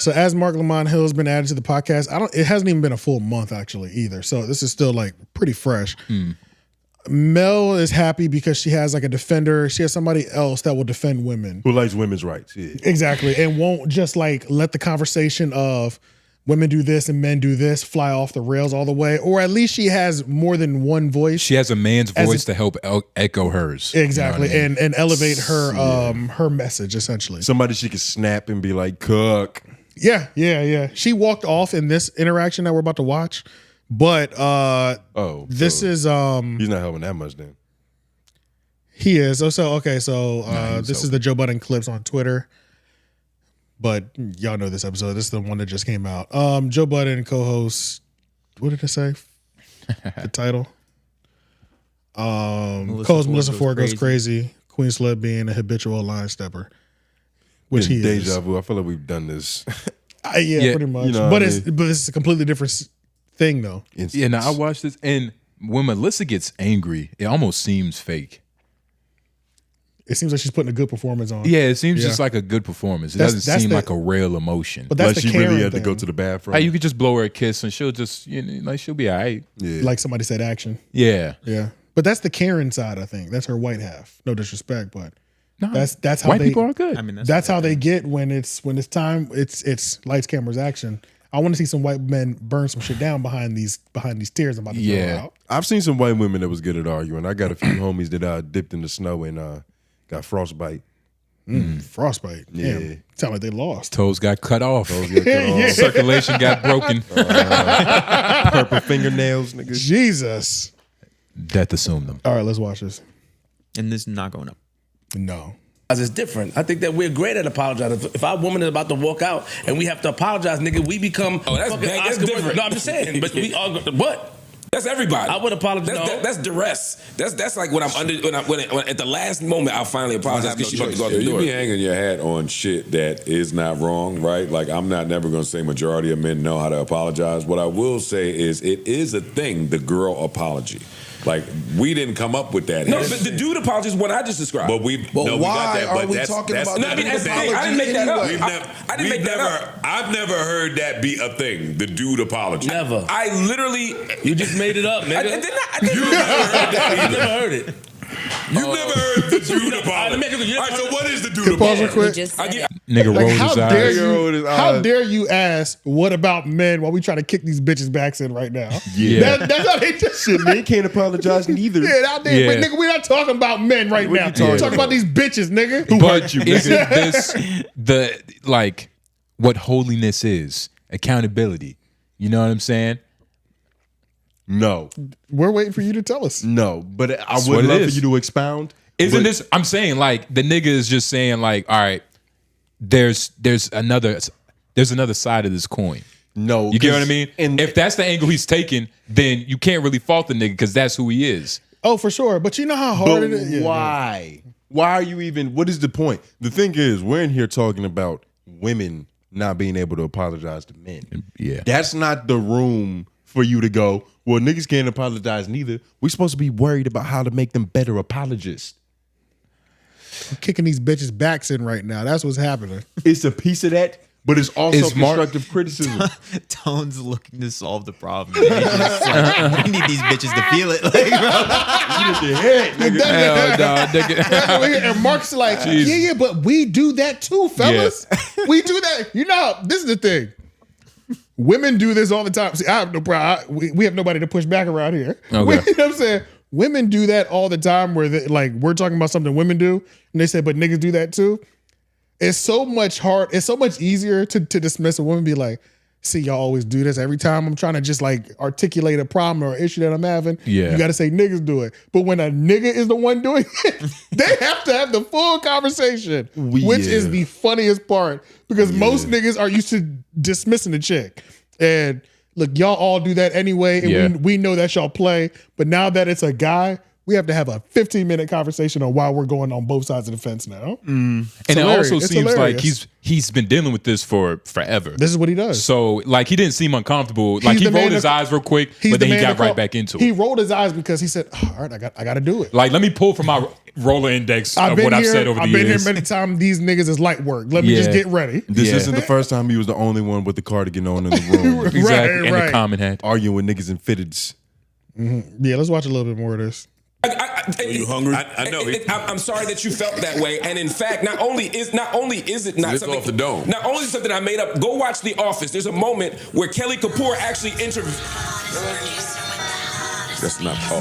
So as Marc Lamont Hill has been added to the podcast, it hasn't even been a full month actually either. So this is still like pretty fresh. Mel is happy because she has like a defender. She has somebody else that will defend women. Who likes women's rights. Yeah. Exactly. And won't just like let the conversation of women do this and men do this fly off the rails all the way. Or at least she has more than one voice. She has a man's voice to help echo hers. Exactly. You know what I mean? and elevate her her message essentially. Somebody she could snap and be like, cook. Yeah. She walked off in this interaction that we're about to watch. But this is he's not helping that much then. He is. This is the Joe Budden clips on Twitter. But y'all know this episode. This is the one that just came out. Joe Budden co-host, what did it say? The title. Co-host Melissa Ford goes crazy. Queen Slut being a habitual line stepper. Which he is. Deja vu. I feel like we've done this. Yeah, pretty much. You know but it's a completely different thing though. Yeah, now I watched this, and when Melissa gets angry, it almost seems fake. It seems like she's putting a good performance on. Yeah, it seems just like a good performance. It doesn't seem like a real emotion. But that's like she really had to go to the bathroom. Hey, you could just blow her a kiss and she'll just, she'll be all right. Yeah. Like somebody said action. Yeah. Yeah. But that's the Karen side, I think. That's her white half. No disrespect, but no, that's how white people are good. I mean, that's how they get when it's time. It's lights, cameras, action. I want to see some white men burn some shit down behind these tears I'm about to throw out. I've seen some white women that was good at arguing. I got a few homies that dipped in the snow and got frostbite. Frostbite. Yeah. Damn. Sound like they lost. Toes got cut off. Circulation got broken. Purple fingernails, nigga. Jesus. 𝙿𝙻𝙰𝚃. All right, let's watch this. And this is not going up. No. It's different. I think that we're great at apologizing. If our woman is about to walk out and we have to apologize, nigga, we become. Oh, that's different. No, I'm just saying. But we all. What? That's everybody. I would apologize. That's duress. That's like when I'm under when at the last moment I'll finally apologize because she's about to go out the door. You be hanging your hat on shit that is not wrong, right? Like I'm never going to say majority of men know how to apologize. What I will say is it is a thing, the girl apology. Like we didn't come up with that. No, but the dude apology is what I just described. But we got that. Are But we that's, talking that's about? No, I mean, that's the thing. I didn't make that up. I didn't make that up. I've never heard that be a thing. The dude apology. Never. I literally. You just made it up, nigga. I didn't. You never heard that. You never heard it. You've never heard the dude apology. All right, so what is the dude Pause real apology? quick. Nigga rolled his eyes. How dare you ask what about men while we try to kick these bitches backs in right now? Yeah. That's how they just Shit, men can't apologize neither. Yeah, out there. But nigga, we're not talking about men right now. We're talking about these bitches, nigga. Who hurt you, Isn't nigga? this what holiness is? Accountability. You know what I'm saying? No. We're waiting for you to tell us. No, but I That's would what it love for is. you to expound. Isn't this? I'm saying like the nigga is just saying like, all right, there's another side of this coin. No, You get what I mean? And If that's the angle he's taking, then you can't really fault the nigga because that's who he is. Oh, for sure. But you know how hard it is. why? Why are you even? What is the point? The thing is, we're in here talking about women not being able to apologize to men. Yeah. That's not the room for you to go, well, niggas can't apologize neither. We're supposed to be worried about how to make them better apologists. I'm kicking these bitches backs in right now. That's what's happening. It's a piece of that, but it's also Is Marc- constructive criticism. Tone's looking to solve the problem. He's just like, we need these bitches to feel it. Like, bro. Your head, nigga. And Mark's like, yeah, but we do that too, fellas. We do that. You know, this is the thing. Women do this all the time. See, I have no problem. We have nobody to push back around here. Okay. You know what I'm saying? Women do that all the time where we're talking about something women do, and they say, but niggas do that too. It's so much easier to dismiss a woman and be like, see, y'all always do this every time I'm trying to just like articulate a problem or issue that I'm having. Yeah. You got to say niggas do it. But when a nigga is the one doing it, they have to have the full conversation, which is the funniest part because most niggas are used to dismissing the chick. And look, y'all all do that anyway. And we know that's y'all play. But now that it's a guy, We have to have a 15-minute conversation on why we're going on both sides of the fence now. And it also It's seems like hilarious. he's been dealing with this for forever. This is what he does. So like he didn't seem uncomfortable. Like he rolled his eyes real quick, but then he got right back into He it. rolled his eyes because he said, "All right, I got to do it." Like let me pull from my roller index of what I've said over the I've been years. here many times. These niggas is light work. Let me just get ready. This isn't the first time he was the only one with the cardigan on in the room. Exactly, and Right. the common hat. Arguing with niggas in fitteds. Yeah, let's watch a little bit more of this. Are you hungry? I know. I'm sorry that you felt that way. And in fact, not only is it not It's something off the dome. Not only is it something I made up. Go watch The Office. There's a moment where Kelly Kapoor actually That's not Paul.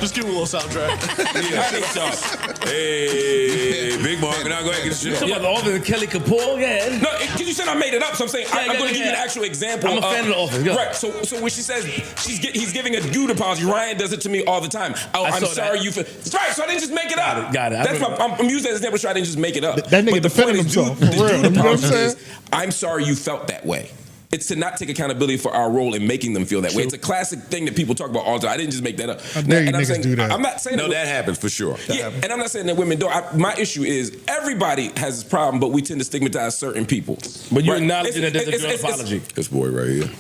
Just give him a little soundtrack. I think so. Hey, Big Mark, now go ahead and get your shit. Yeah, the Office, Kelly Kapoor, yeah. No, because you said I made it up, so I'm saying I'm going to give you an actual example. I'm a fan of The Office. Go. Right. So when she says he's giving a dude apology, Ryan does it to me all the time. Oh, I'm saw sorry that. you feel. Right. So I didn't just make it up. Got it. That's why I'm using that as an example. So I didn't just make it up. That nigga But the defended point is, himself, dude, for the real. dude You know what I'm apology saying? is, I'm sorry you felt that way. It's to not take accountability for our role in making them feel that way. It's a classic thing that people talk about all the time. I didn't just make that up. How dare you And I'm niggas saying, do that? I'm not saying No, that happens for sure. Yeah, and I'm not saying that women don't. My issue is everybody has this problem, but we tend to stigmatize certain people. But you're Right? acknowledging that there's a It's- good apology. This boy right here.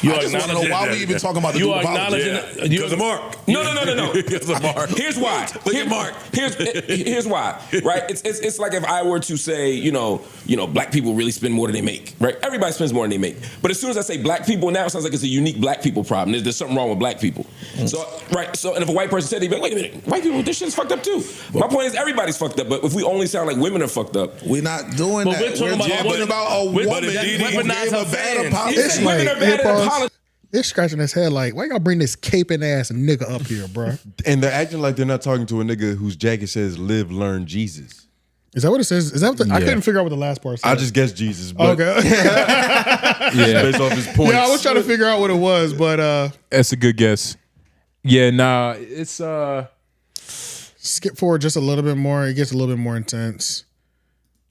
You I are just want to know acknowledging why we even talking about the You dude are apology. acknowledging Because of Mark. No. Because of Mark. Here's why. Look at Mark. Here's why. Right? It's like if I were to say, you know, black people really spend more than they make. Right? Everybody spends more than they make. But as soon as I say black people, now it sounds like it's a unique black people problem. There's something wrong with black people. So right. So and if a white person said, they'd be like, wait a minute, white people, this shit's fucked up too. My point is everybody's fucked up. But if we only sound like women are fucked up, We're not doing But that. we're talking about a woman woman that who weaponize gave her a bad fans. apology. It's like- women are bad at apology. It's scratching his head like, why y'all bring this caping ass nigga up here, bro? And they're acting like they're not talking to a nigga whose jacket says "Live, Learn, Jesus." Is that what it says? Is that what I couldn't figure out what the last part said. I just guessed Jesus, but Okay. Yeah, based off his points. Yeah, I was trying to figure out what it was, but that's a good guess. Yeah, nah, it's skip forward just a little bit more. It gets a little bit more intense.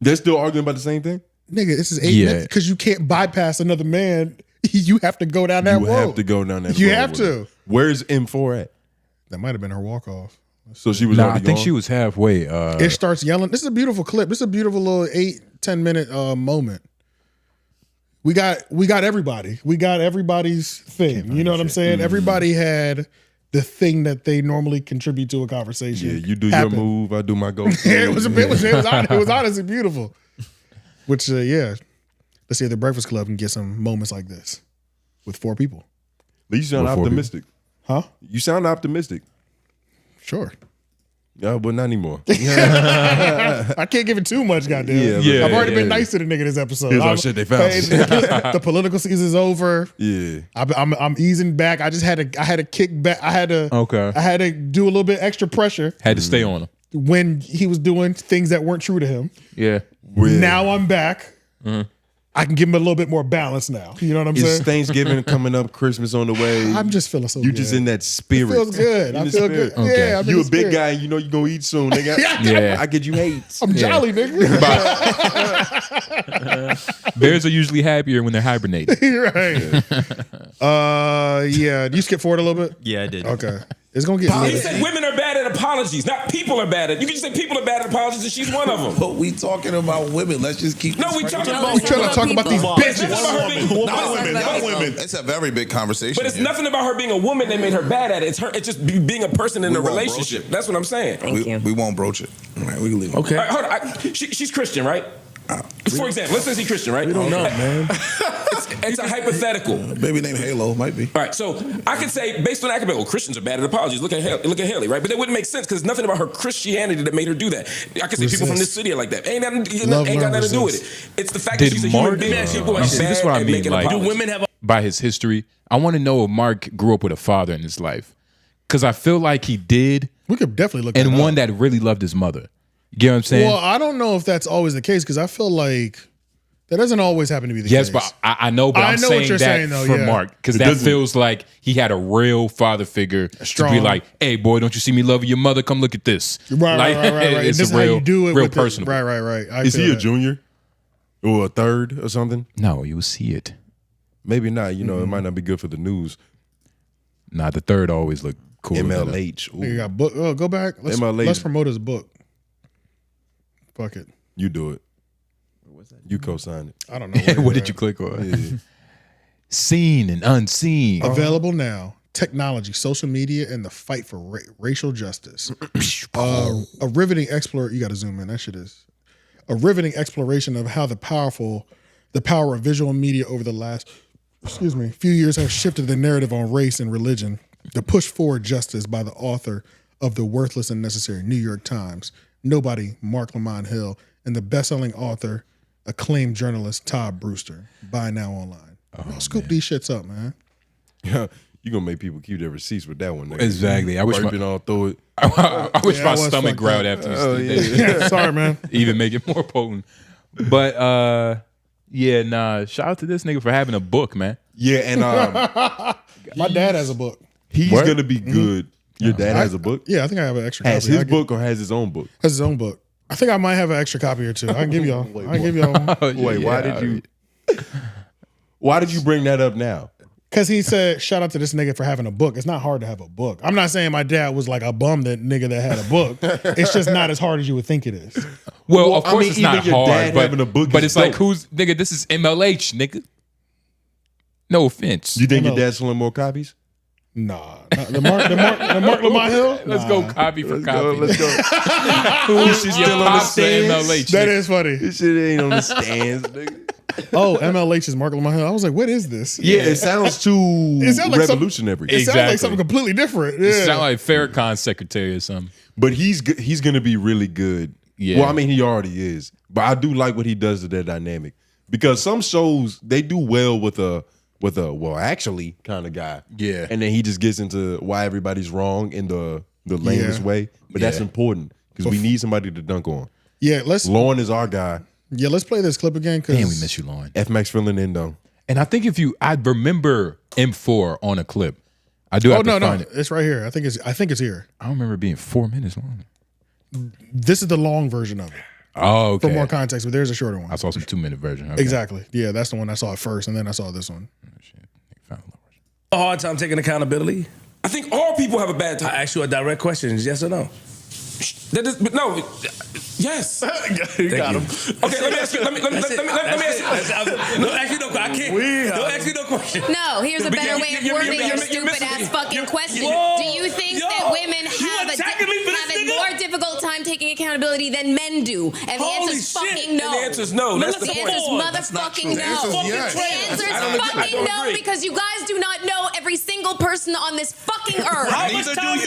They're still arguing about the same thing. Nigga, this is 8 Yeah. minutes because you can't bypass another man. You have to go down that You road. have to go down that. You road have with to. it. Where's M4 at? That might have been her walk off. So she was. nah. I already think gone? she was halfway. It starts yelling. This is a beautiful clip. This is a beautiful little 8-10 minute moment. We got everybody. We got everybody's thing. You know what I'm saying? Everybody had the thing that they normally contribute to a conversation. Yeah, you do happen. your move, I do my go. Yeah, it was honestly beautiful. Which yeah, let's see if the Breakfast Club can get some moments like this with 4 people. But you sound With 4 optimistic. Huh? You sound optimistic. Sure. Yeah, but not anymore. I can't give it too much, goddamn. Yeah, I've already yeah. been nice to the nigga this episode. Here's our shit they found. The political season's over. Yeah. I'm easing back. I had to kick back. I had to do a little bit extra pressure had to stay on him. when he was doing things that weren't true to him. Yeah, Now I'm back. I can give him a little bit more balance now. You know what I'm It's saying? Thanksgiving coming up, Christmas on the way. I'm just feeling so You're good. just in that spirit. It feels good. In I the feel spirit. good. Yeah, I'm in You a the big spirit. guy, you know you gonna eat soon, nigga. Yeah. I get you hate. I'm jolly, nigga. bears are usually happier when they're hibernating. You're right. Yeah. You skip forward a little bit? Yeah, I did. Okay. It's gonna get He lit. said women are bad at apologies, not people are bad at. You can just say people are bad at apologies, and she's one of them. But we talking about women. Let's just keep. No, this we right talking here. about. We trying to talk about these It's nothing bitches. about her being. Not women. Not Let's- women. It's a very big conversation. But it's here. nothing about her being a woman that made her bad at it. It's her. It's just being a person in We a won't broach relationship. it. That's what I'm saying. Thank you. We won't broach it. All right, we can leave. Okay. All right, hold on. She's Christian, right? For example, let's say she's Christian, right? We don't know, man. It's a hypothetical. Baby named Halo might be. All right, so I could say, based on that, I could be, well, Christians are bad at apologies. Look at Haley, right? But that wouldn't make sense because nothing about her Christianity that made her do that. I could say people from this city are like that. Ain't got nothing to do with it. It's the fact that she's a human being. People are See, this is bad what I at mean. making Like, apologies. Do women have by his history, I want to know if Mark grew up with a father in his life, because I feel like he did, We could definitely look and that one up. that really loved his mother. You get what I'm saying? Well, I don't know if that's always the case because I feel like that doesn't always happen to be the yes, case. but I know, but I I'm know what saying you're that saying, though, for yeah. Mark, because It that doesn't- feels like he had a real father figure to Strong. be like, "Hey, boy, don't you see me loving your mother? Come look at this." Right, Like, right. It's This is a real, how you do it. real with personal. Right. I Is feel he a that. junior? Or a third or something? No, you will see it. Maybe not. You know, it might not be good for the news. Nah, the third always look Cool. MLH. Ooh. You got book. Oh, go back. MLH. Let's promote his book. Fuck it. You do it. You co-sign it. I don't know. What did you click on? Seen and unseen. Available now. Technology, social media, and the fight for racial justice. A riveting exploration. You got to zoom in. That shit is a riveting exploration of how the power of visual media over the last, few years have shifted the narrative on race and religion. The push for justice by the author of The Worthless and Necessary, New York Times, Nobody, Marc 𝙗𝙗, and the best-selling author, acclaimed journalist Todd Brewster. Buy now online. Scoop these shits up, man. Yeah, you gonna make people keep their receipts with that one. Nigga. Exactly. I wish all through it. I wish my stomach growled after this. Yeah, sorry, man. Even make it more potent. But shout out to this nigga for having a book, man. Yeah, and My dad has a book. he's gonna be good. Your dad has a book? Yeah, I think I have an extra Has copy. his book or has his own book? Has his own book. I think I might have an extra copy or two. I can give y'all. Why did you bring that up now? Because he said, shout out to this nigga for having a book. It's not hard to have a book. I'm not saying my dad was like a bum that nigga that had a book. It's just not as hard as you would think it is. Well, of course it's even not your hard, dad having a book but is it's like, dope. who's, nigga, this is MLH, nigga. No offense. You think your dad's selling more copies? Nah. The Marc 𝙗𝙗? Let's go copy for copy. Let's go. Who's still on the stands? MLH. That is funny. This shit ain't on the stands, nigga. Oh, MLH is Marc 𝙗𝙗. I was like, what is this? Yeah, it sounds too sounds like revolutionary. It sounds like something completely different. Yeah. It sound like Farrakhan's secretary or something. But he's going to be really good. Yeah. Well, I mean, he already is. But I do like what he does to that dynamic. Because some shows, they do well with a well, actually kind of guy. Yeah. And then he just gets into why everybody's wrong in the lamest way. But that's important because we need somebody to dunk on. Yeah, Lauren is our guy. Yeah, let's play this clip again. Damn, we miss you, Lauren. F Max filling in though. And I think I remember M4 on a clip. I do have to find it. It's right here. I think it's here. I don't remember it being 4 minutes long. This is the long version of it. Oh, okay. For more context, but there's a shorter one. I saw some 2-minute version. Okay. Exactly. Yeah, that's the one I saw at first, and then I saw this one. A hard time taking accountability? I think all people have a bad time. I ask you a direct question, yes or no? But no, yes. You got him. Okay, let me ask you. Let me ask you. Don't ask me no question. I can't. Don't ask me no question. No, here's a better way of wording your stupid ass fucking question. Whoa. Do you think that women have a more difficult time taking accountability than men do? And the answer is fucking no. And the answer is no. That's the The answer is point. motherfucking no. The answer is yes. The answer is fucking no because you guys do not know every single person on this fucking earth. Neither do you.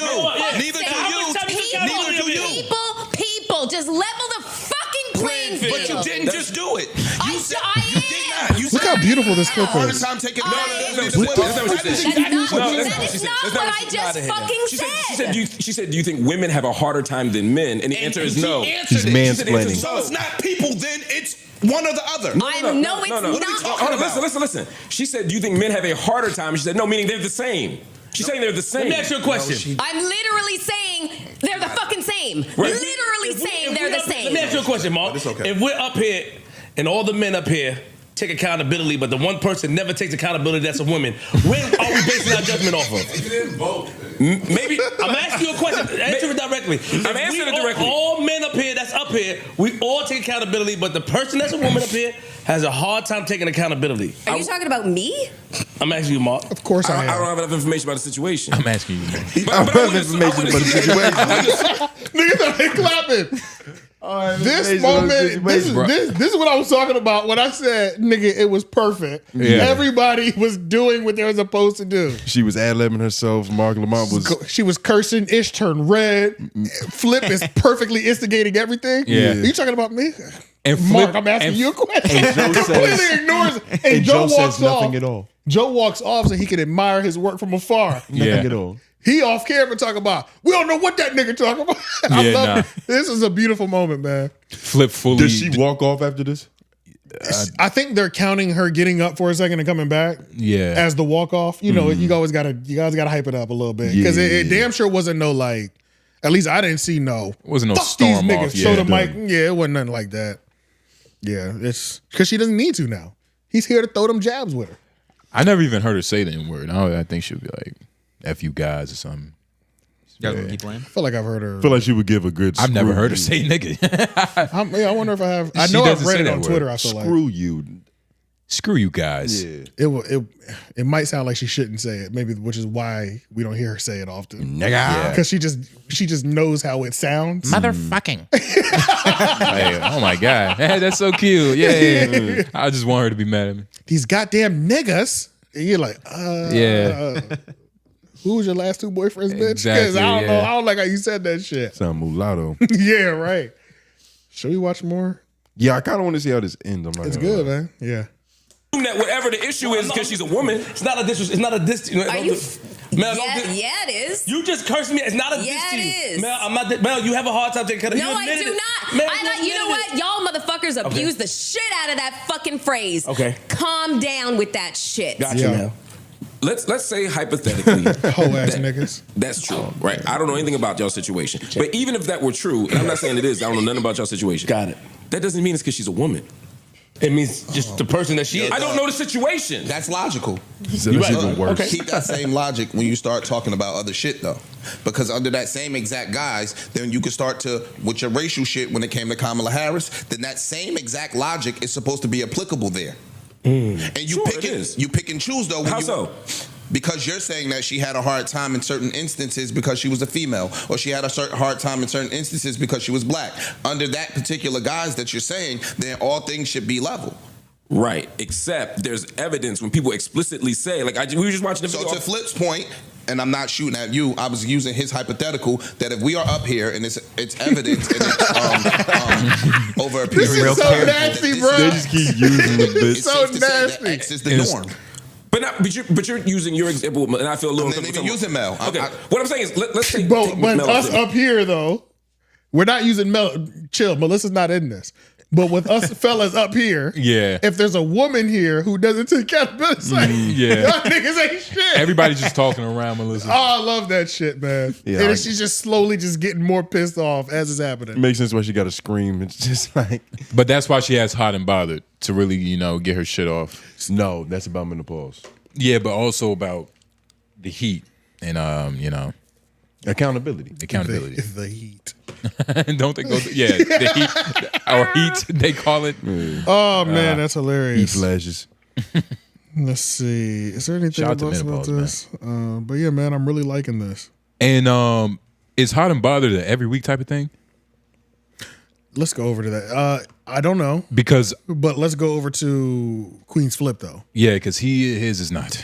Neither do you. Neither do you. People, just level the fucking playing field. But you didn't just do it. You said you did not. You Look how beautiful this clip hard is. time taking That's not what she said. That is not what I just fucking said. She said, do you think women have a harder time than men? And the answer is no. He's mansplaining. So it's not people, then it's one or the other. No, it's not. Listen. She said, do you think men have a harder time? She said, no, meaning they're the same. She's saying they're the same. Let me ask you a question. I'm literally saying they're the fucking same. Literally saying they're the same. Let me ask you a question, Mark. Okay. If we're up here and all the men up here take accountability, but the one person never takes accountability, that's a woman, when are we basing our judgment off of? Maybe. I'm asking you a question. Answer it directly. I'm answering it directly. All men up here that's up here, we all take accountability, but the person that's a woman up here has a hard time taking accountability. Are you talking about me? I'm asking you, Mark. Of course I I don't am. have enough information about the situation. I'm asking you, man. But I want to Niggas ain't clapping. This moment, this is what I was talking about when I said, nigga, it was perfect. Yeah. Everybody was doing what they were supposed to do. She was ad-libbing herself. Marc Lamont was... She was cursing. Ish turned red. Flip is perfectly instigating everything. Yeah. Are you talking about me? And Mark, I'm asking you a question. And Joe completely says- ignores it. And Joe walks says nothing off. at all. Joe walks off so he can admire his work from afar. Yeah. Nothing at all. He off camera talking about, we don't know what that nigga talking about. I Yeah, love nah. it. This is a beautiful moment, man. Flip fully. Does she walk off after this? I think they're counting her getting up for a second and coming back. Yeah. As the walk off. You know, you guys gotta hype it up a little bit. Because it damn sure wasn't no like, at least I didn't see no. It wasn't no fuck storm these off. niggas. Show the Yeah. mic. Yeah, it wasn't nothing like that. Yeah, it's because she doesn't need to now. He's here to throw them jabs with her. I never even heard her say the N-word. I think she'll be like, F you guys or something. You guys want to keep playing? I feel like I've heard her. I feel like she would give a good. I've never screw heard her you. say nigga. I wonder if I have. I She know I've doesn't read say it that on word. Twitter. I feel like Screw you. Screw you guys. Yeah. it might sound like she shouldn't say it, maybe, which is why we don't hear her say it often. Nigga. Because she just knows how it sounds. Motherfucking. Hey, oh my God. Hey, that's so cute. Yeah. I just want her to be mad at me. These goddamn niggas. And you're like, Yeah. who was your last two boyfriends, bitch? Because Exactly, I don't know. yeah. I don't like how you said that shit. Sound mulatto. Yeah, right. Should we watch more? Yeah, I kind of want to see how this ends. I'm not It's gonna good, lie. man. Yeah. That whatever the issue is because she's a woman. It's not a diss. It's not a diss. Are you? Mel, Yeah, it is. You just cursed me. It's not a diss Yeah, to you. it is. Mel, I'm not. Mel, you have a hard time taking credit. No, You I admitted do it. not. Mel, You know what? admitted it. Y'all motherfuckers abuse the shit out of that fucking phrase. Okay. Calm down with that shit. Gotcha, Yeah. Mel. Let's say hypothetically Whole ass niggas. that's true, right? I don't know anything about y'all situation, but even if that were true, and I'm not saying it is, I don't know nothing about y'all situation. Got it. That doesn't mean it's because she's a woman. It means just the person that she is. I don't know the situation. That's logical. So that's right. even worse. Okay. Keep that same logic when you start talking about other shit, though. Because under that same exact guise, then you can start to, with your racial shit when it came to Kamala Harris, then that same exact logic is supposed to be applicable there. And you Sure, pick it is. you pick and choose, though. When How you, so? Because you're saying that she had a hard time in certain instances because she was a female, or she had a certain hard time in certain instances because she was black. Under that particular guise that you're saying, then all things should be level. Right, except there's evidence when people explicitly say, like we were just watching the So video. to Flip's point, and I'm not shooting at you, I was using his hypothetical that if we are up here and it's evidence and it's over a period This is of so time, nasty, that bro. They just keep using the bitch. it's So safe to say that nasty. X is the It's- norm. But you're using your example, and I feel a little. I'm not even using Mel. Okay, what I'm saying is let's take. But take when Mel us to- up here, though, we're not using chill. Melissa's not in this. But with us fellas up here, Yeah. if there's a woman here who doesn't take accountability, it's like, yeah. y'all niggas ain't shit. Everybody's just talking around Melissa. Oh, I love that shit, man. Yeah, and I- she's just slowly just getting more pissed off as it's happening. Makes sense why she got to scream. It's just like, But that's why she has Hot and Bothered to really, get her shit off. no, that's about menopause. Yeah, but also about the heat and Accountability. accountability. The heat. Don't they go? Yeah, the heat or heat they call it. Oh man, that's Heat hilarious. flashes. Let's see. Is there anything Shout out to else about menopause, this? But yeah, man, I'm really liking this. And is Hot and Bothered an every week type of thing? Let's go over to that. I don't know, Because but let's go over to Queen's Flip though. yeah, because his is not.